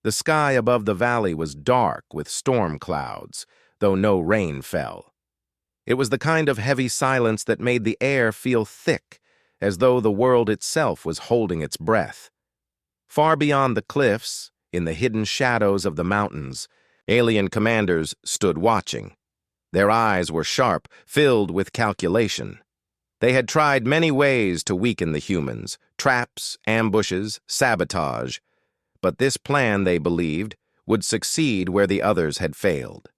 The sky above the valley was dark with storm clouds, though no rain fell. It was the kind of heavy silence that made the air feel thick, as though the world itself was holding its breath. Far beyond the cliffs, in the hidden shadows of the mountains, alien commanders stood watching. Their eyes were sharp, filled with calculation. They had tried many ways to weaken the humans: traps, ambushes, sabotage. But this plan, they believed, would succeed where the others had failed.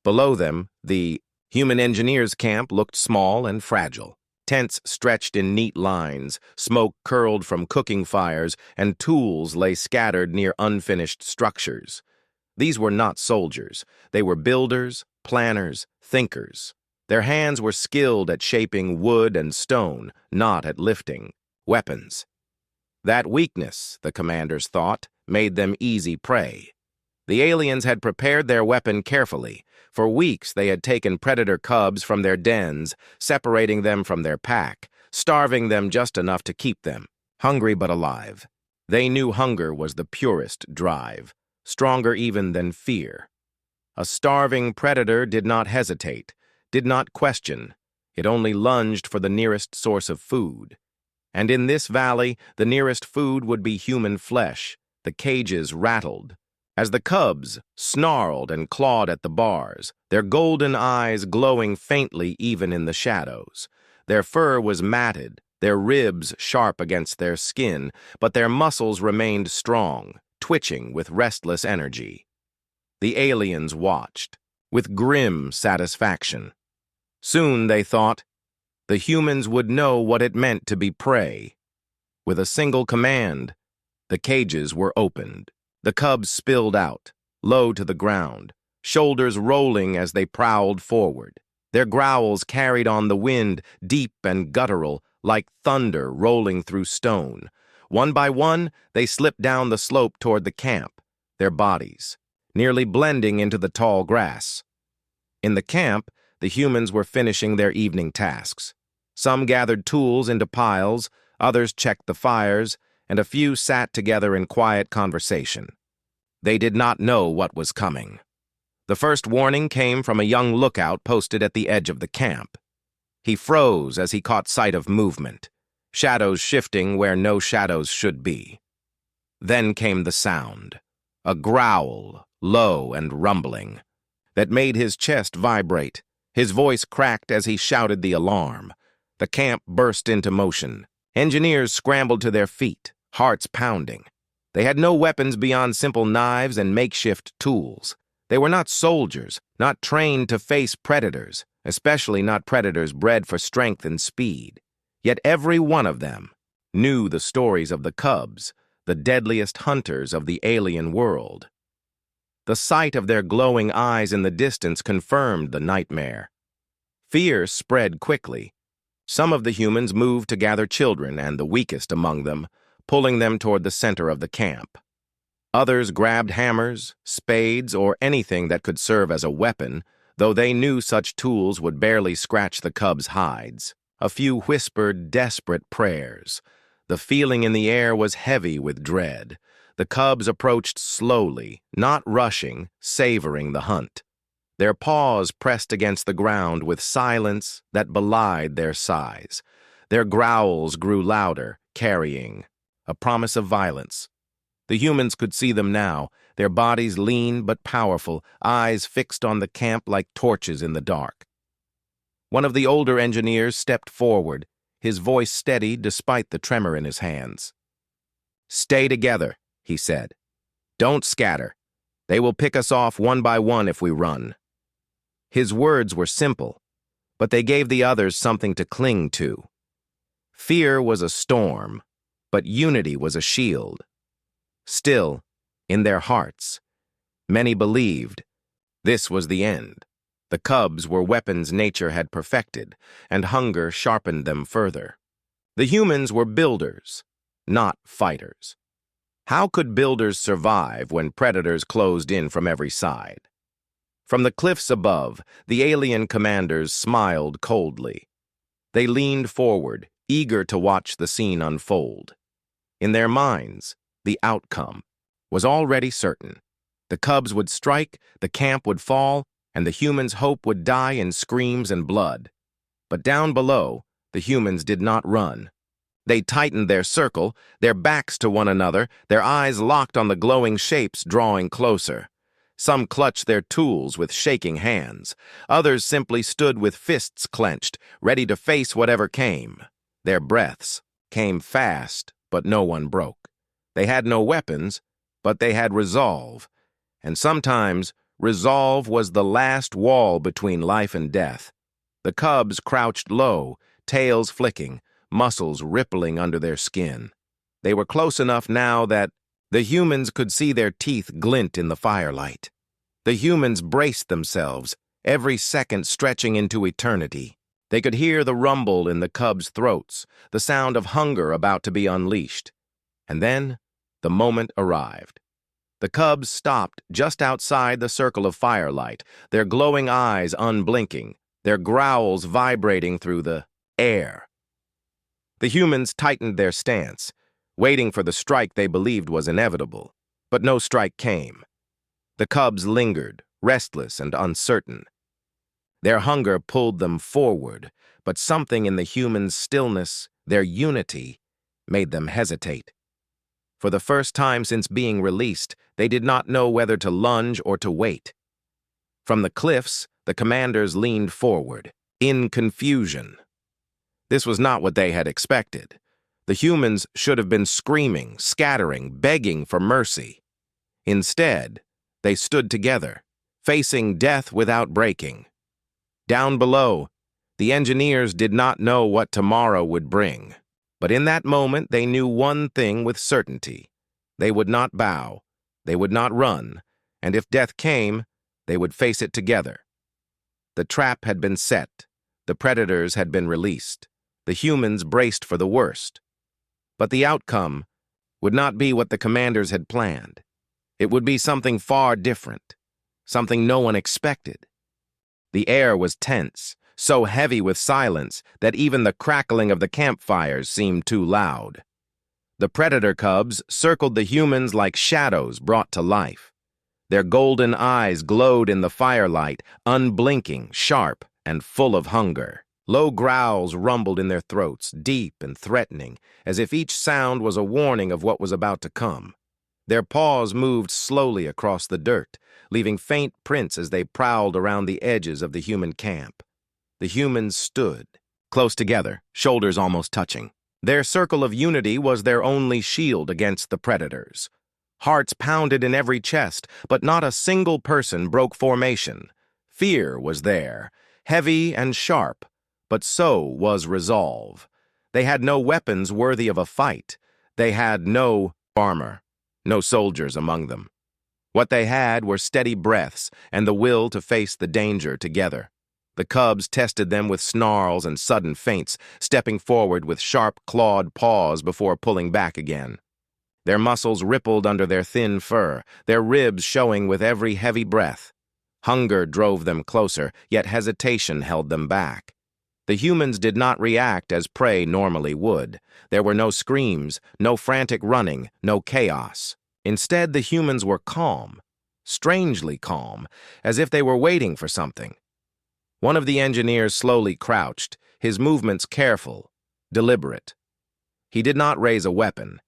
Below them, the human engineers' camp looked small and fragile. Tents stretched in neat lines, smoke curled from cooking fires, and tools lay scattered near unfinished structures. These were not soldiers. They were builders, planners, thinkers. Their hands were skilled at shaping wood and stone, not at lifting weapons. That weakness, the commanders thought, made them easy prey. The aliens had prepared their weapon carefully. For weeks they had taken predator cubs from their dens, separating them from their pack, starving them just enough to keep them, hungry but alive. They knew hunger was the purest drive, stronger even than fear. A starving predator did not hesitate, did not question. It only lunged for the nearest source of food. And in this valley, the nearest food would be human flesh. The cages rattled as the cubs snarled and clawed at the bars, their golden eyes glowing faintly even in the shadows. Their fur was matted, their ribs sharp against their skin, but their muscles remained strong, twitching with restless energy. The aliens watched, with grim satisfaction. Soon, they thought, the humans would know what it meant to be prey. With a single command, the cages were opened. The cubs spilled out, low to the ground, shoulders rolling as they prowled forward. Their growls carried on the wind, deep and guttural, like thunder rolling through stone. One by one, they slipped down the slope toward the camp, their bodies nearly blending into the tall grass. In the camp, the humans were finishing their evening tasks. Some gathered tools into piles, others checked the fires, and a few sat together in quiet conversation. They did not know what was coming. The first warning came from a young lookout posted at the edge of the camp. He froze as he caught sight of movement, shadows shifting where no shadows should be. Then came the sound, a growl, low and rumbling, that made his chest vibrate. His voice cracked as he shouted the alarm. The camp burst into motion. Engineers scrambled to their feet, hearts pounding. They had no weapons beyond simple knives and makeshift tools. They were not soldiers, not trained to face predators, especially not predators bred for strength and speed. Yet every one of them knew the stories of the cubs, the deadliest hunters of the alien world. The sight of their glowing eyes in the distance confirmed the nightmare. Fear spread quickly. Some of the humans moved to gather children and the weakest among them, pulling them toward the center of the camp. Others grabbed hammers, spades, or anything that could serve as a weapon, though they knew such tools would barely scratch the cubs' hides. A few whispered desperate prayers. The feeling in the air was heavy with dread. The cubs approached slowly, not rushing, savoring the hunt. Their paws pressed against the ground with silence that belied their size. Their growls grew louder, carrying a promise of violence. The humans could see them now, their bodies lean but powerful, eyes fixed on the camp like torches in the dark. One of the older engineers stepped forward, his voice steady despite the tremor in his hands. "Stay together," he said. "Don't scatter. They will pick us off one by one if we run." His words were simple, but they gave the others something to cling to. Fear was a storm, but unity was a shield. Still, in their hearts, many believed this was the end. The cubs were weapons nature had perfected, and hunger sharpened them further. The humans were builders, not fighters. How could builders survive when predators closed in from every side? From the cliffs above, the alien commanders smiled coldly. They leaned forward, eager to watch the scene unfold. In their minds, the outcome, was already certain. The cubs would strike, the camp would fall, and the humans' hope would die in screams and blood. But down below, the humans did not run. They tightened their circle, their backs to one another, their eyes locked on the glowing shapes drawing closer. Some clutched their tools with shaking hands. Others simply stood with fists clenched, ready to face whatever came. Their breaths came fast, but no one broke. They had no weapons, but they had resolve. And sometimes, resolve was the last wall between life and death. The cubs crouched low, tails flicking, muscles rippling under their skin. They were close enough now that the humans could see their teeth glint in the firelight. The humans braced themselves, every second stretching into eternity. They could hear the rumble in the cubs' throats, the sound of hunger about to be unleashed. And then, the moment arrived. The cubs stopped just outside the circle of firelight, their glowing eyes unblinking, their growls vibrating through the air. The humans tightened their stance, waiting for the strike they believed was inevitable. But no strike came. The cubs lingered, restless and uncertain. Their hunger pulled them forward, but something in the humans' stillness, their unity, made them hesitate. For the first time since being released, they did not know whether to lunge or to wait. From the cliffs, the commanders leaned forward, in confusion. This was not what they had expected. The humans should have been screaming, scattering, begging for mercy. Instead, they stood together, facing death without breaking. Down below, the engineers did not know what tomorrow would bring. But in that moment, they knew one thing with certainty. They would not bow, they would not run, and if death came, they would face it together. The trap had been set, the predators had been released, the humans braced for the worst. But the outcome would not be what the commanders had planned. It would be something far different, something no one expected. The air was tense, so heavy with silence that even the crackling of the campfires seemed too loud. The predator cubs circled the humans like shadows brought to life. Their golden eyes glowed in the firelight, unblinking, sharp, and full of hunger. Low growls rumbled in their throats, deep and threatening, as if each sound was a warning of what was about to come. Their paws moved slowly across the dirt, leaving faint prints as they prowled around the edges of the human camp. The humans stood, close together, shoulders almost touching. Their circle of unity was their only shield against the predators. Hearts pounded in every chest, but not a single person broke formation. Fear was there, heavy and sharp, but so was resolve. They had no weapons worthy of a fight. They had no armor, no soldiers among them. What they had were steady breaths and the will to face the danger together. The cubs tested them with snarls and sudden feints, stepping forward with sharp, clawed paws before pulling back again. Their muscles rippled under their thin fur, their ribs showing with every heavy breath. Hunger drove them closer, yet hesitation held them back. The humans did not react as prey normally would. There were no screams, no frantic running, no chaos. Instead, the humans were calm, strangely calm, as if they were waiting for something. One of the engineers slowly crouched, his movements careful, deliberate. He did not raise a weapon.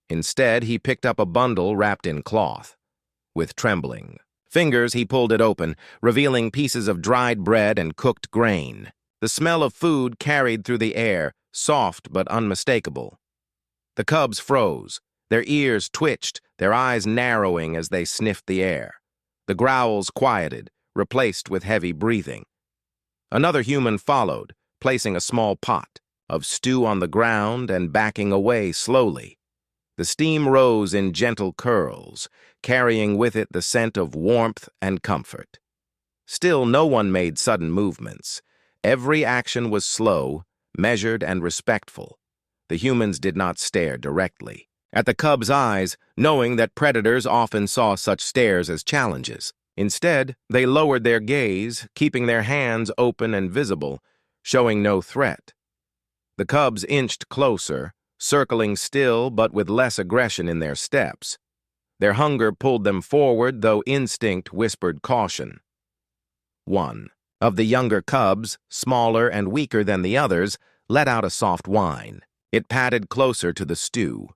Instead, he picked up a bundle wrapped in cloth. With trembling fingers, he pulled it open, revealing pieces of dried bread and cooked grain. The smell of food carried through the air, soft but unmistakable. The cubs froze. Their ears twitched, their eyes narrowing as they sniffed the air. The growls quieted, replaced with heavy breathing. Another human followed, placing a small pot of stew on the ground and backing away slowly. The steam rose in gentle curls, carrying with it the scent of warmth and comfort. Still, no one made sudden movements. Every action was slow, measured, and respectful. The humans did not stare directly at the cubs' eyes, knowing that predators often saw such stares as challenges. Instead, they lowered their gaze, keeping their hands open and visible, showing no threat. The cubs inched closer, circling still but with less aggression in their steps. Their hunger pulled them forward, though instinct whispered caution. One of the younger cubs, smaller and weaker than the others, let out a soft whine. It padded closer to the stew,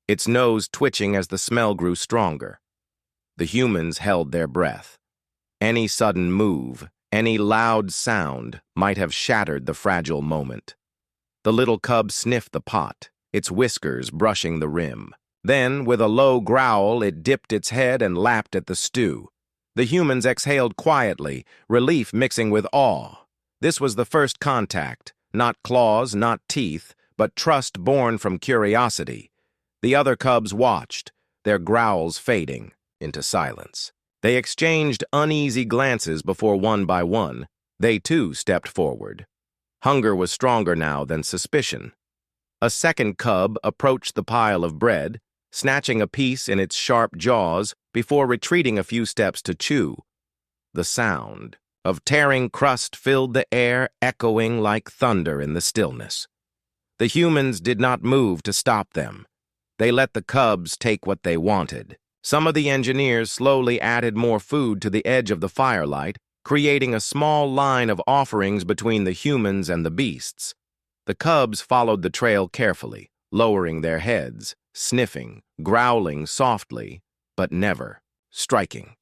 its nose twitching as the smell grew stronger. The humans held their breath. Any sudden move, any loud sound might have shattered the fragile moment. The little cub sniffed the pot, its whiskers brushing the rim. Then, with a low growl, it dipped its head and lapped at the stew. The humans exhaled quietly, relief mixing with awe. This was the first contact, not claws, not teeth, but trust born from curiosity. The other cubs watched, their growls fading into silence. They exchanged uneasy glances before one by one, they too stepped forward. Hunger was stronger now than suspicion. A second cub approached the pile of bread, snatching a piece in its sharp jaws before retreating a few steps to chew. The sound of tearing crust filled the air, echoing like thunder in the stillness. The humans did not move to stop them. They let the cubs take what they wanted. Some of the engineers slowly added more food to the edge of the firelight, creating a small line of offerings between the humans and the beasts. The cubs followed the trail carefully, lowering their heads, sniffing, growling softly, but never striking.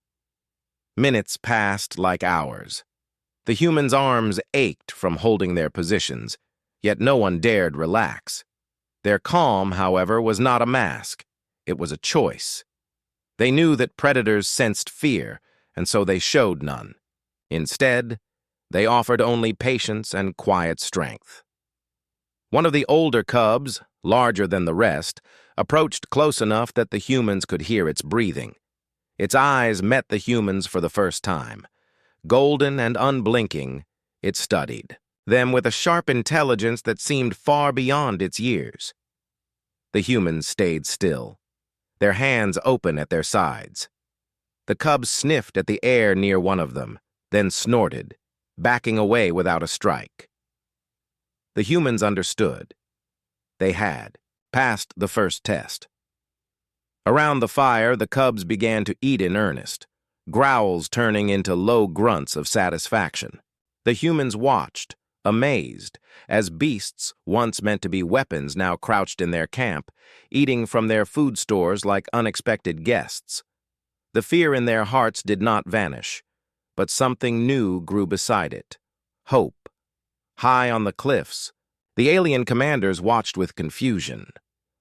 Minutes passed like hours. The humans' arms ached from holding their positions, yet no one dared relax. Their calm, however, was not a mask. It was a choice. They knew that predators sensed fear, and so they showed none. Instead, they offered only patience and quiet strength. One of the older cubs, larger than the rest, approached close enough that the humans could hear its breathing. Its eyes met the humans for the first time. Golden and unblinking, it studied them with a sharp intelligence that seemed far beyond its years. The humans stayed still, their hands open at their sides. The cubs sniffed at the air near one of them, then snorted, backing away without a strike. The humans understood. They had passed the first test. Around the fire, the cubs began to eat in earnest, growls turning into low grunts of satisfaction. The humans watched, amazed, as beasts once meant to be weapons now crouched in their camp, eating from their food stores like unexpected guests. The fear in their hearts did not vanish, but something new grew beside it. Hope. High on the cliffs, the alien commanders watched with confusion.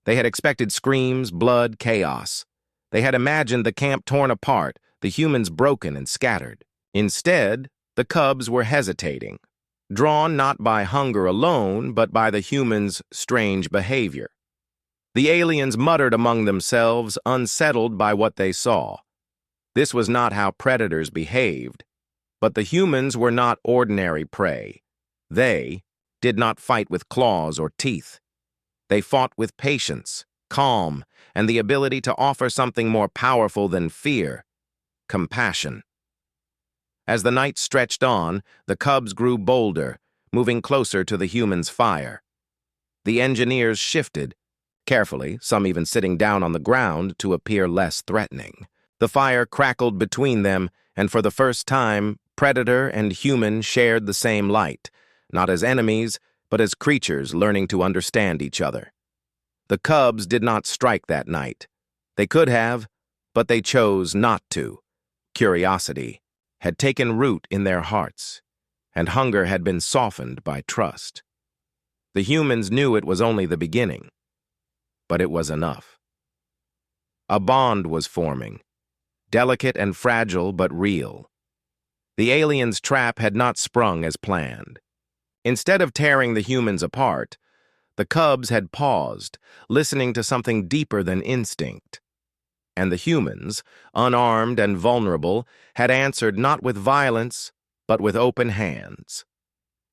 They had expected screams, blood, chaos. They had imagined the camp torn apart, the humans broken and scattered. Instead, the cubs were hesitating, drawn not by hunger alone, but by the humans' strange behavior. The aliens muttered among themselves, unsettled by what they saw. This was not how predators behaved, but the humans were not ordinary prey. They did not fight with claws or teeth. They fought with patience, calm, and the ability to offer something more powerful than fear: compassion. As the night stretched on, the cubs grew bolder, moving closer to the humans' fire. The engineers shifted, carefully, some even sitting down on the ground to appear less threatening. The fire crackled between them, and for the first time, predator and human shared the same light, not as enemies, but as creatures learning to understand each other. The cubs did not strike that night. They could have, but they chose not to. Curiosity had taken root in their hearts, and hunger had been softened by trust. The humans knew it was only the beginning, but it was enough. A bond was forming, delicate and fragile but real. The aliens' trap had not sprung as planned. Instead of tearing the humans apart, the cubs had paused, listening to something deeper than instinct. And the humans, unarmed and vulnerable, had answered not with violence, but with open hands.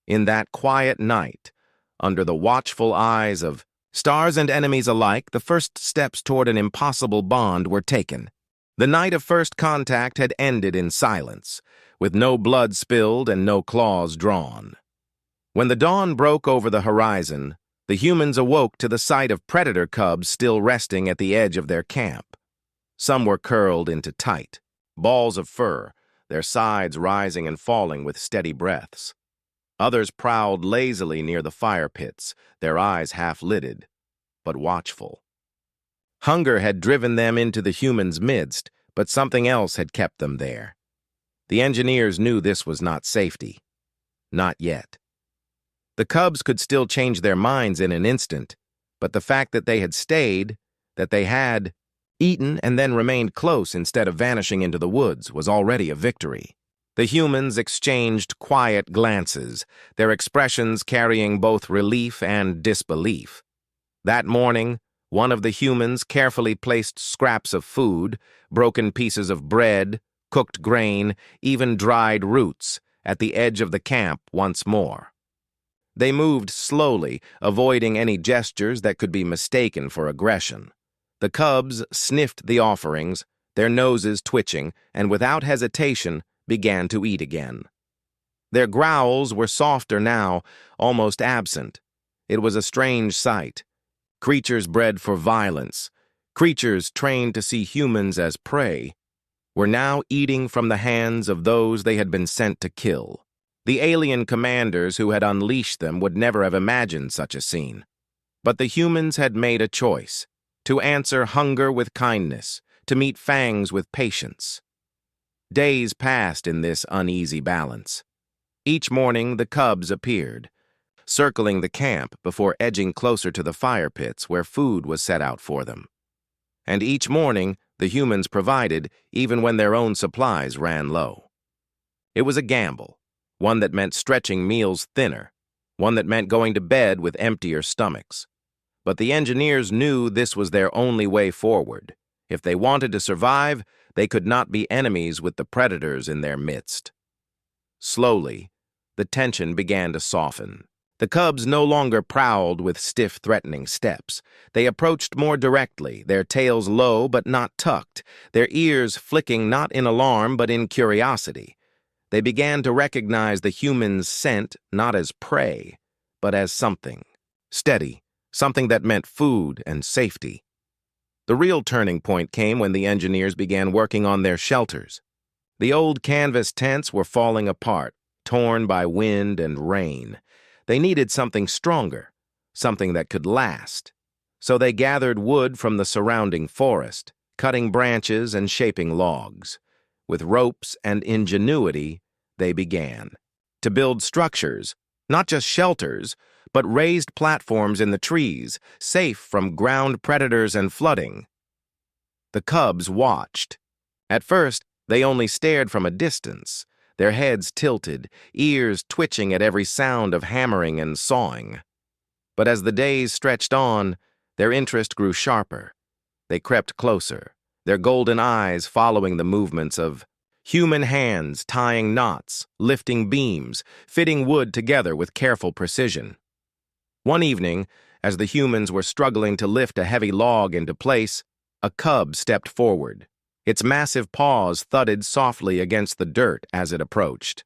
In that quiet night, under the watchful eyes of stars and enemies alike, the first steps toward an impossible bond were taken. The night of first contact had ended in silence, with no blood spilled and no claws drawn. When the dawn broke over the horizon, the humans awoke to the sight of predator cubs still resting at the edge of their camp. Some were curled into tight balls of fur, their sides rising and falling with steady breaths. Others prowled lazily near the fire pits, their eyes half-lidded, but watchful. Hunger had driven them into the humans' midst, but something else had kept them there. The engineers knew this was not safety. Not yet. The cubs could still change their minds in an instant, but the fact that they had stayed, that they had eaten and then remained close instead of vanishing into the woods, was already a victory. The humans exchanged quiet glances, their expressions carrying both relief and disbelief. That morning, one of the humans carefully placed scraps of food, broken pieces of bread, cooked grain, even dried roots, at the edge of the camp once more. They moved slowly, avoiding any gestures that could be mistaken for aggression. The cubs sniffed the offerings, their noses twitching, and without hesitation began to eat again. Their growls were softer now, almost absent. It was a strange sight. Creatures bred for violence, creatures trained to see humans as prey, were now eating from the hands of those they had been sent to kill. The alien commanders who had unleashed them would never have imagined such a scene. But the humans had made a choice, to answer hunger with kindness, to meet fangs with patience. Days passed in this uneasy balance. Each morning the cubs appeared, circling the camp before edging closer to the fire pits where food was set out for them. And each morning the humans provided even when their own supplies ran low. It was a gamble, one that meant stretching meals thinner, one that meant going to bed with emptier stomachs. But the engineers knew this was their only way forward. If they wanted to survive, they could not be enemies with the predators in their midst. Slowly, the tension began to soften. The cubs no longer prowled with stiff, threatening steps. They approached more directly, their tails low but not tucked, their ears flicking not in alarm but in curiosity. They began to recognize the humans' scent not as prey, but as something steady, something that meant food and safety. The real turning point came when the engineers began working on their shelters. The old canvas tents were falling apart, torn by wind and rain. They needed something stronger, something that could last. So they gathered wood from the surrounding forest, cutting branches and shaping logs. With ropes and ingenuity, they began to build structures, not just shelters, but raised platforms in the trees, safe from ground predators and flooding. The cubs watched. At first, they only stared from a distance, their heads tilted, ears twitching at every sound of hammering and sawing. But as the days stretched on, their interest grew sharper. They crept closer, their golden eyes following the movements of human hands tying knots, lifting beams, fitting wood together with careful precision. One evening, as the humans were struggling to lift a heavy log into place, a cub stepped forward. Its massive paws thudded softly against the dirt as it approached.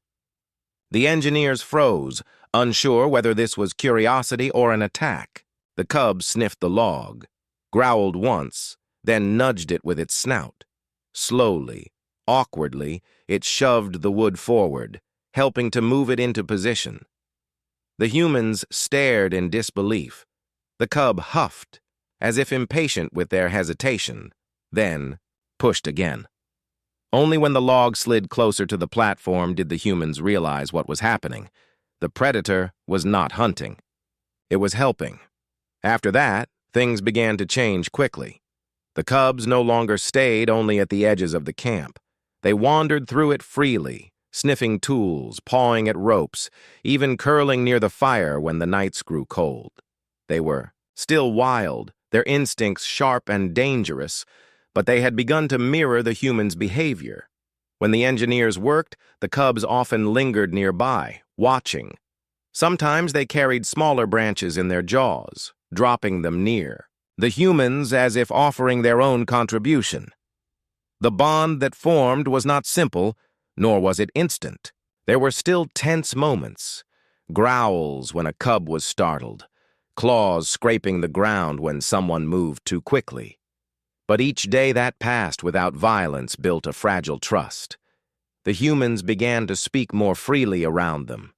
The engineers froze, unsure whether this was curiosity or an attack. The cub sniffed the log, growled once, then nudged it with its snout. Slowly, awkwardly, it shoved the wood forward, helping to move it into position. The humans stared in disbelief. The cub huffed, as if impatient with their hesitation, then pushed again. Only when the log slid closer to the platform did the humans realize what was happening. The predator was not hunting. It was helping. After that, things began to change quickly. The cubs no longer stayed only at the edges of the camp. They wandered through it freely, sniffing tools, pawing at ropes, even curling near the fire when the nights grew cold. They were still wild, their instincts sharp and dangerous, but they had begun to mirror the humans' behavior. When the engineers worked, the cubs often lingered nearby, watching. Sometimes they carried smaller branches in their jaws, dropping them near. The humans as if offering their own contribution. The bond that formed was not simple, nor was it instant. There were still tense moments, growls when a cub was startled, claws scraping the ground when someone moved too quickly. But each day that passed without violence built a fragile trust. The humans began to speak more freely around them.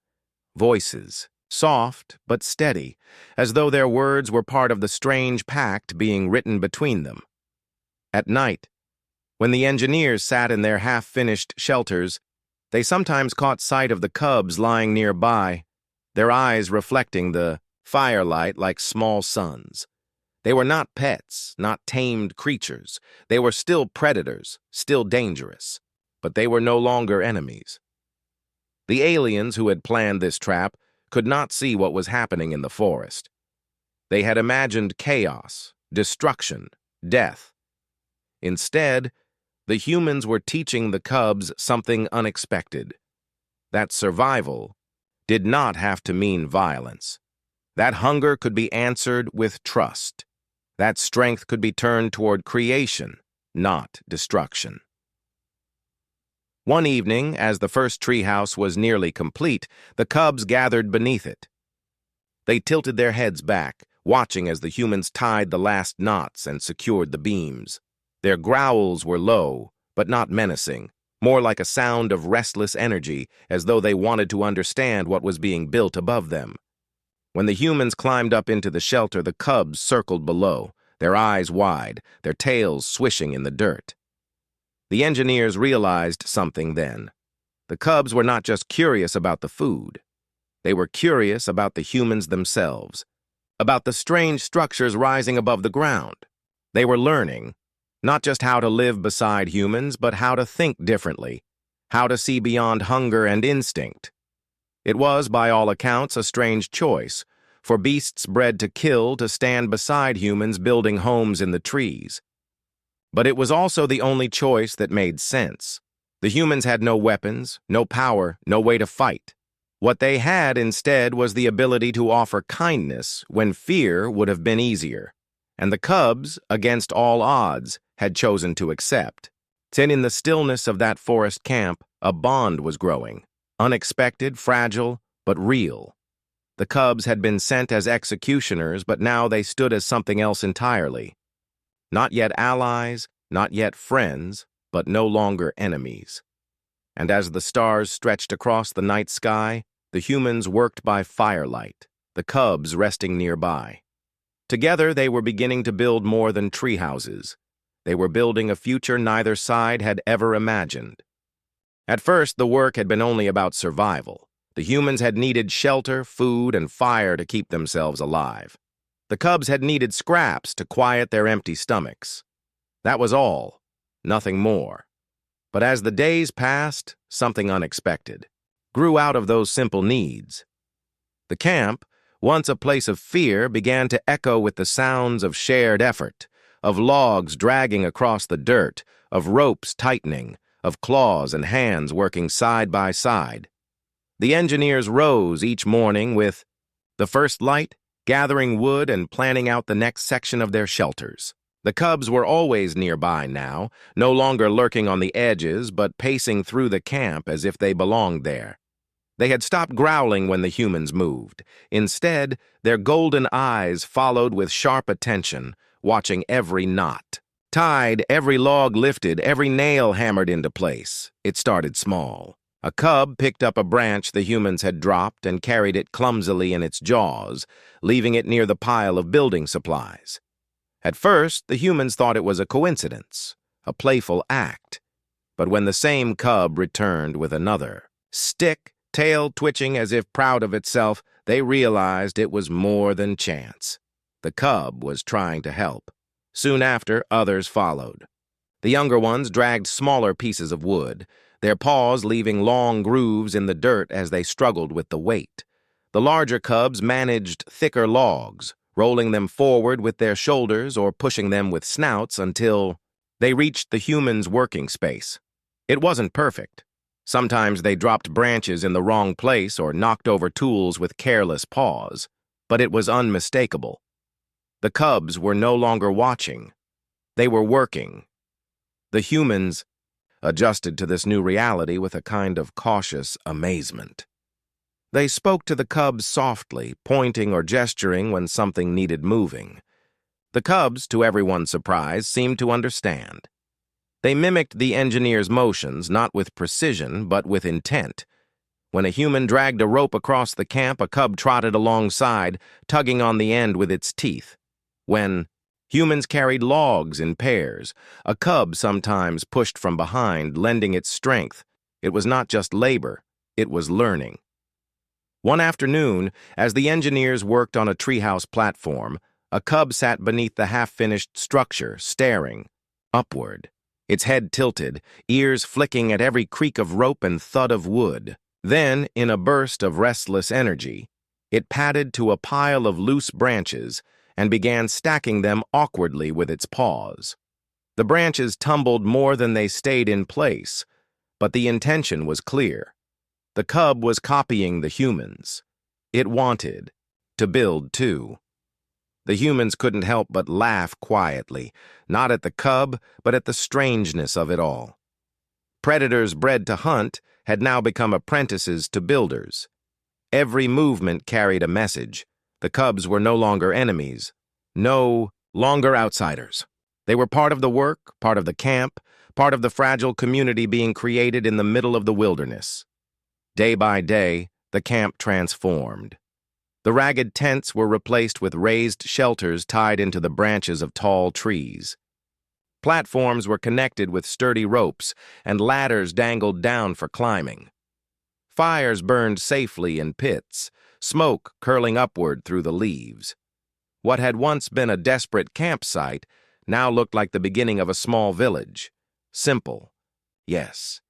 Voices, soft but steady, as though their words were part of the strange pact being written between them. At night, when the engineers sat in their half-finished shelters, they sometimes caught sight of the cubs lying nearby, their eyes reflecting the firelight like small suns. They were not pets, not tamed creatures. They were still predators, still dangerous. But they were no longer enemies. The aliens who had planned this trap could not see what was happening in the forest. They had imagined chaos, destruction, death. Instead, the humans were teaching the cubs something unexpected. That survival did not have to mean violence. That hunger could be answered with trust. That strength could be turned toward creation, not destruction. One evening, as the first treehouse was nearly complete, the cubs gathered beneath it. They tilted their heads back, watching as the humans tied the last knots and secured the beams. Their growls were low, but not menacing, more like a sound of restless energy, as though they wanted to understand what was being built above them. When the humans climbed up into the shelter, the cubs circled below, their eyes wide, their tails swishing in the dirt. The engineers realized something then. The cubs were not just curious about the food. They were curious about the humans themselves, about the strange structures rising above the ground. They were learning, not just how to live beside humans, but how to think differently, how to see beyond hunger and instinct. It was, by all accounts, a strange choice, for beasts bred to kill to stand beside humans building homes in the trees. But it was also the only choice that made sense. The humans had no weapons, no power, no way to fight. What they had instead was the ability to offer kindness when fear would have been easier. And the cubs, against all odds, had chosen to accept. Then in the stillness of that forest camp, a bond was growing. Unexpected, fragile, but real. The cubs had been sent as executioners, but now they stood as something else entirely. Not yet allies, not yet friends, but no longer enemies. And as the stars stretched across the night sky, the humans worked by firelight, the cubs resting nearby. Together they were beginning to build more than tree houses. They were building a future neither side had ever imagined. At first, the work had been only about survival. The humans had needed shelter, food, and fire to keep themselves alive. The cubs had needed scraps to quiet their empty stomachs. That was all, nothing more. But as the days passed, something unexpected grew out of those simple needs. The camp, once a place of fear, began to echo with the sounds of shared effort, of logs dragging across the dirt, of ropes tightening, of claws and hands working side by side. The engineers rose each morning with the first light, gathering wood and planning out the next section of their shelters. The cubs were always nearby now, no longer lurking on the edges, but pacing through the camp as if they belonged there. They had stopped growling when the humans moved. Instead, their golden eyes followed with sharp attention, watching every knot. Tied, every log lifted, every nail hammered into place. It started small. A cub picked up a branch the humans had dropped and carried it clumsily in its jaws, leaving it near the pile of building supplies. At first, the humans thought it was a coincidence, a playful act. But when the same cub returned with another stick, tail twitching as if proud of itself, they realized it was more than chance. The cub was trying to help. Soon after, others followed. The younger ones dragged smaller pieces of wood, their paws leaving long grooves in the dirt as they struggled with the weight. The larger cubs managed thicker logs, rolling them forward with their shoulders or pushing them with snouts until they reached the humans' working space. It wasn't perfect. Sometimes they dropped branches in the wrong place or knocked over tools with careless paws, but it was unmistakable. The cubs were no longer watching. They were working. The humans adjusted to this new reality with a kind of cautious amazement. They spoke to the cubs softly, pointing or gesturing when something needed moving. The cubs, to everyone's surprise, seemed to understand. They mimicked the engineer's motions, not with precision, but with intent. When a human dragged a rope across the camp, a cub trotted alongside, tugging on the end with its teeth. When humans carried logs in pairs, a cub sometimes pushed from behind, lending its strength. It was not just labor, it was learning. One afternoon, as the engineers worked on a treehouse platform, a cub sat beneath the half-finished structure, staring upward, its head tilted, ears flicking at every creak of rope and thud of wood. Then, in a burst of restless energy, it padded to a pile of loose branches and began stacking them awkwardly with its paws. The branches tumbled more than they stayed in place, but the intention was clear. The cub was copying the humans. It wanted to build too. The humans couldn't help but laugh quietly, not at the cub, but at the strangeness of it all. Predators bred to hunt had now become apprentices to builders. Every movement carried a message. The cubs were no longer enemies, no longer outsiders. They were part of the work, part of the camp, part of the fragile community being created in the middle of the wilderness. Day by day, the camp transformed. The ragged tents were replaced with raised shelters tied into the branches of tall trees. Platforms were connected with sturdy ropes, and ladders dangled down for climbing. Fires burned safely in pits, smoke curling upward through the leaves. What had once been a desperate campsite now looked like the beginning of a small village. Simple, yes,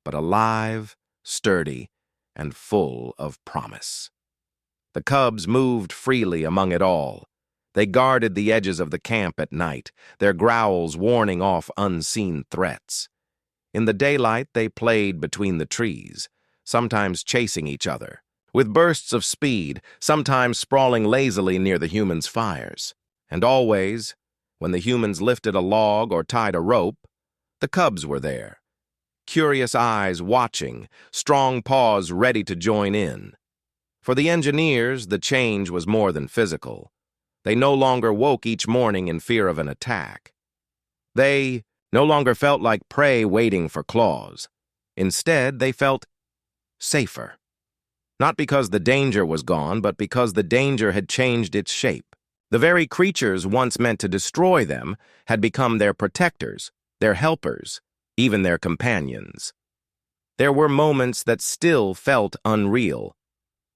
but alive, sturdy, and full of promise. The cubs moved freely among it all. They guarded the edges of the camp at night, their growls warning off unseen threats. In the daylight, they played between the trees, sometimes chasing each other, with bursts of speed, sometimes sprawling lazily near the humans' fires. And always, when the humans lifted a log or tied a rope, the cubs were there. Curious eyes watching, strong paws ready to join in. For the engineers, the change was more than physical. They no longer woke each morning in fear of an attack. They no longer felt like prey waiting for claws. Instead, they felt safer. Not because the danger was gone, but because the danger had changed its shape. The very creatures once meant to destroy them had become their protectors, their helpers, even their companions. There were moments that still felt unreal,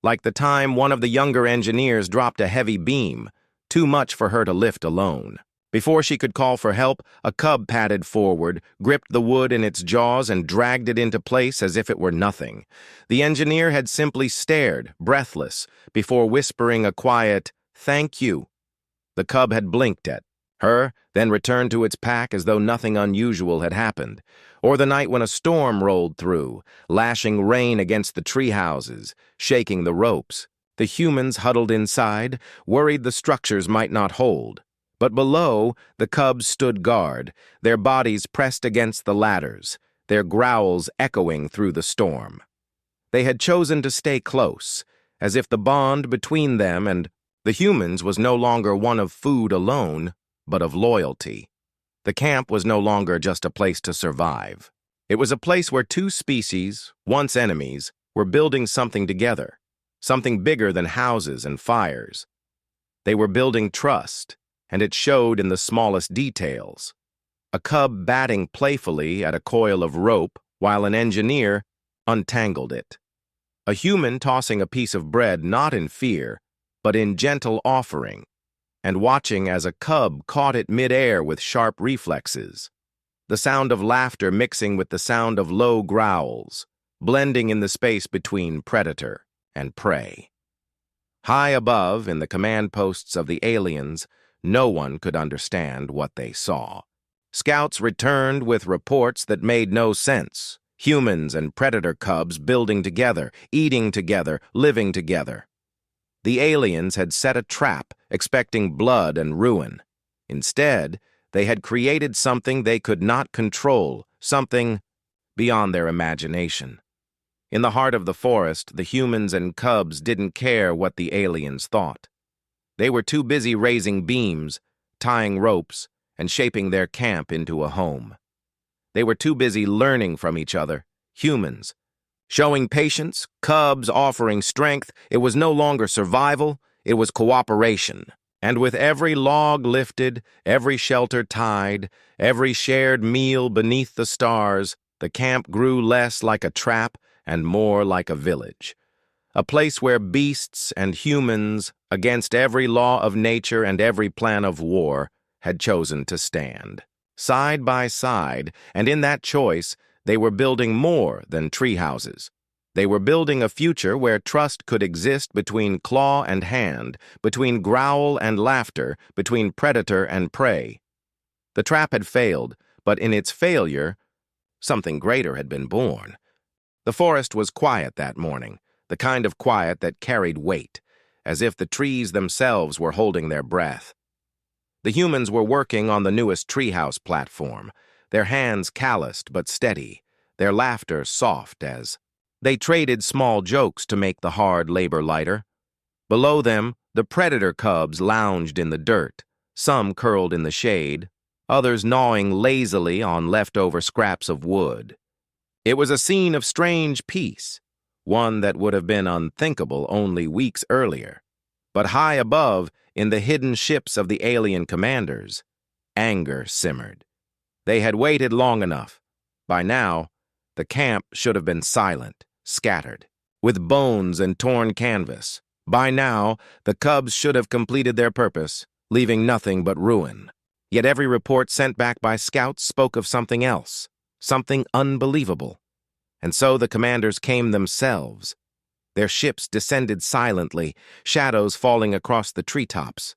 like the time one of the younger engineers dropped a heavy beam, too much for her to lift alone. Before she could call for help, a cub padded forward, gripped the wood in its jaws, and dragged it into place as if it were nothing. The engineer had simply stared, breathless, before whispering a quiet, "Thank you." The cub had blinked at her, then returned to its pack as though nothing unusual had happened. Or the night when a storm rolled through, lashing rain against the tree houses, shaking the ropes. The humans huddled inside, worried the structures might not hold. But below, the cubs stood guard, their bodies pressed against the ladders, their growls echoing through the storm. They had chosen to stay close, as if the bond between them and the humans was no longer one of food alone, but of loyalty. The camp was no longer just a place to survive. It was a place where two species, once enemies, were building something together, something bigger than houses and fires. They were building trust, and it showed in the smallest details. A cub batting playfully at a coil of rope while an engineer untangled it. A human tossing a piece of bread not in fear, but in gentle offering, and watching as a cub caught it mid-air with sharp reflexes. The sound of laughter mixing with the sound of low growls, blending in the space between predator and prey. High above, in the command posts of the aliens, no one could understand what they saw. Scouts returned with reports that made no sense. Humans and predator cubs building together, eating together, living together. The aliens had set a trap, expecting blood and ruin. Instead, they had created something they could not control, something beyond their imagination. In the heart of the forest, the humans and cubs didn't care what the aliens thought. They were too busy raising beams, tying ropes, and shaping their camp into a home. They were too busy learning from each other, humans. Showing patience, cubs offering strength, it was no longer survival, it was cooperation. And with every log lifted, every shelter tied, every shared meal beneath the stars, the camp grew less like a trap and more like a village. A place where beasts and humans, against every law of nature and every plan of war, had chosen to stand. Side by side, and in that choice, they were building more than tree houses. They were building a future where trust could exist between claw and hand, between growl and laughter, between predator and prey. The trap had failed, but in its failure, something greater had been born. The forest was quiet that morning, the kind of quiet that carried weight, as if the trees themselves were holding their breath. The humans were working on the newest treehouse platform, their hands calloused but steady, their laughter soft as they traded small jokes to make the hard labor lighter. Below them, the predator cubs lounged in the dirt, some curled in the shade, others gnawing lazily on leftover scraps of wood. It was a scene of strange peace, one that would have been unthinkable only weeks earlier. But high above, in the hidden ships of the alien commanders, anger simmered. They had waited long enough. By now, the camp should have been silent, scattered, with bones and torn canvas. By now, the cubs should have completed their purpose, leaving nothing but ruin. Yet every report sent back by scouts spoke of something else, something unbelievable. And so the commanders came themselves. Their ships descended silently, shadows falling across the treetops.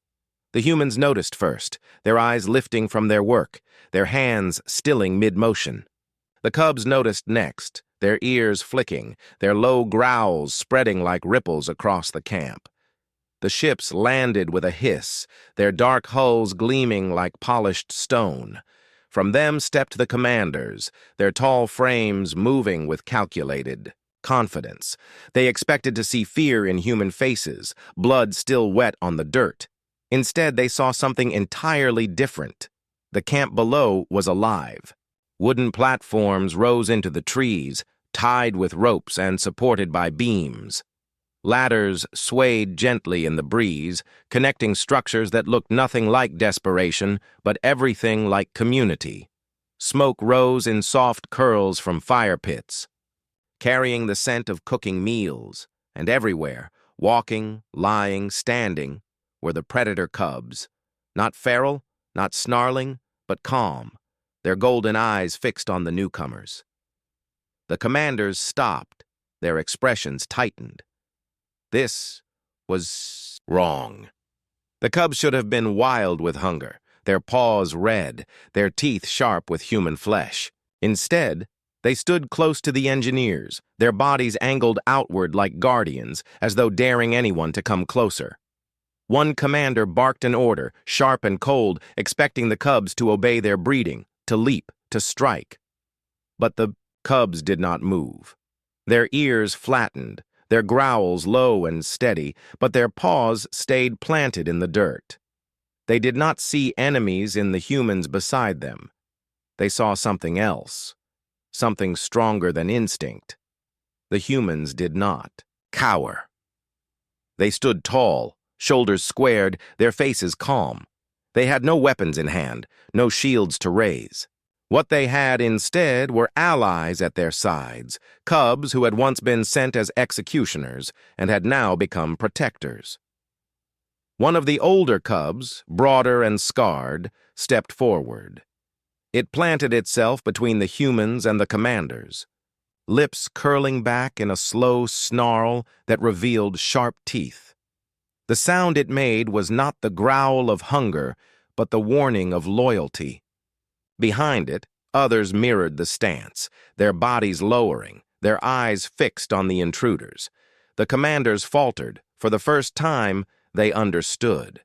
The humans noticed first, their eyes lifting from their work, their hands stilling mid-motion. The cubs noticed next, their ears flicking, their low growls spreading like ripples across the camp. The ships landed with a hiss, their dark hulls gleaming like polished stone. From them stepped the commanders, their tall frames moving with calculated confidence. They expected to see fear in human faces, blood still wet on the dirt. Instead, they saw something entirely different. The camp below was alive. Wooden platforms rose into the trees, tied with ropes and supported by beams. Ladders swayed gently in the breeze, connecting structures that looked nothing like desperation, but everything like community. Smoke rose in soft curls from fire pits, carrying the scent of cooking meals, and everywhere, walking, lying, standing, were the predator cubs. Not feral, not snarling, but calm, their golden eyes fixed on the newcomers. The commanders stopped, their expressions tightened. This was wrong. The cubs should have been wild with hunger, their paws red, their teeth sharp with human flesh. Instead, they stood close to the engineers, their bodies angled outward like guardians, as though daring anyone to come closer. One commander barked an order, sharp and cold, expecting the cubs to obey their breeding, to leap, to strike. But the cubs did not move. Their ears flattened, their growls low and steady, but their paws stayed planted in the dirt. They did not see enemies in the humans beside them. They saw something else, something stronger than instinct. The humans did not cower. They stood tall, shoulders squared, their faces calm. They had no weapons in hand, no shields to raise. What they had instead were allies at their sides, cubs who had once been sent as executioners and had now become protectors. One of the older cubs, broader and scarred, stepped forward. It planted itself between the humans and the commanders, lips curling back in a slow snarl that revealed sharp teeth. The sound it made was not the growl of hunger, but the warning of loyalty. Behind it, others mirrored the stance, their bodies lowering, their eyes fixed on the intruders. The commanders faltered. For the first time, they understood.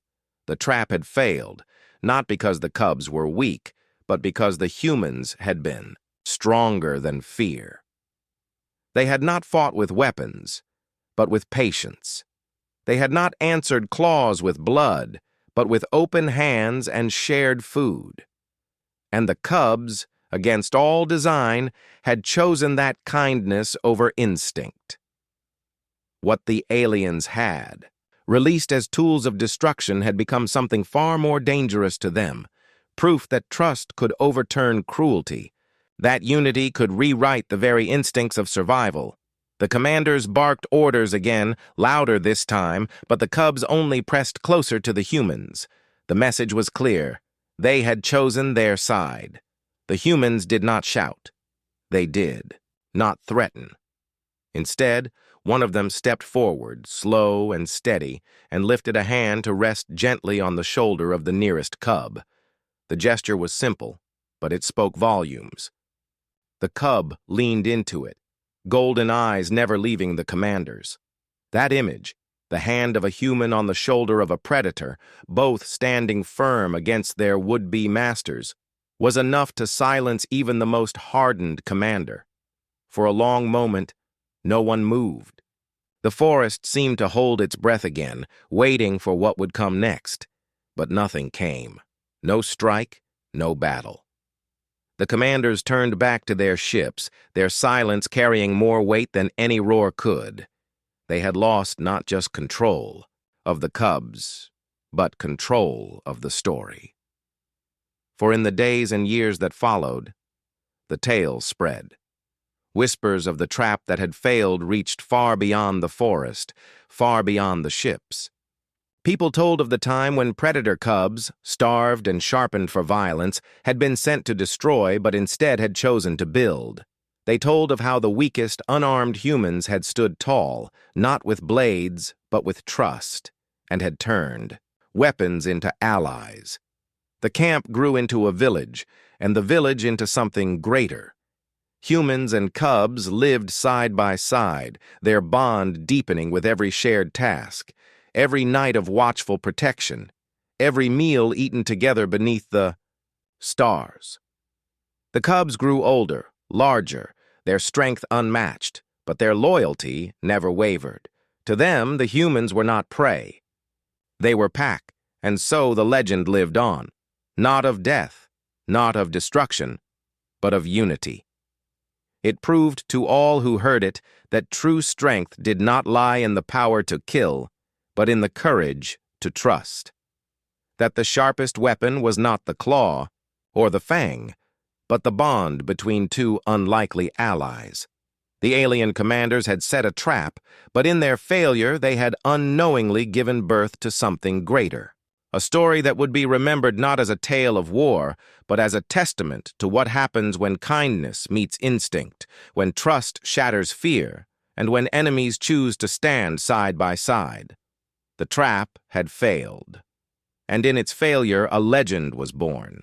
The trap had failed, not because the cubs were weak, but because the humans had been stronger than fear. They had not fought with weapons, but with patience. They had not answered claws with blood, but with open hands and shared food. And the cubs, against all design, had chosen that kindness over instinct. What the aliens had, released as tools of destruction, had become something far more dangerous to them, proof that trust could overturn cruelty, that unity could rewrite the very instincts of survival. The commanders barked orders again, louder this time, but the cubs only pressed closer to the humans. The message was clear. They had chosen their side. The humans did not shout. They did not threaten. Instead, one of them stepped forward, slow and steady, and lifted a hand to rest gently on the shoulder of the nearest cub. The gesture was simple, but it spoke volumes. The cub leaned into it, golden eyes never leaving the commanders. That image, the hand of a human on the shoulder of a predator, both standing firm against their would-be masters, was enough to silence even the most hardened commander. For a long moment, no one moved. The forest seemed to hold its breath again, waiting for what would come next. But nothing came. No strike, no battle. The commanders turned back to their ships, their silence carrying more weight than any roar could. They had lost not just control of the cubs, but control of the story. For in the days and years that followed, the tale spread. Whispers of the trap that had failed reached far beyond the forest, far beyond the ships. People told of the time when predator cubs, starved and sharpened for violence, had been sent to destroy but instead had chosen to build. They told of how the weakest, unarmed humans had stood tall, not with blades, but with trust, and had turned weapons into allies. The camp grew into a village, and the village into something greater. Humans and cubs lived side by side, their bond deepening with every shared task, every night of watchful protection, every meal eaten together beneath the stars. The cubs grew older, larger, their strength unmatched, but their loyalty never wavered. To them, the humans were not prey. They were pack, and so the legend lived on, not of death, not of destruction, but of unity. It proved to all who heard it that true strength did not lie in the power to kill, but in the courage to trust. That the sharpest weapon was not the claw or the fang, but the bond between two unlikely allies. The alien commanders had set a trap, but in their failure they had unknowingly given birth to something greater. A story that would be remembered not as a tale of war, but as a testament to what happens when kindness meets instinct, when trust shatters fear, and when enemies choose to stand side by side. The trap had failed, and in its failure a legend was born.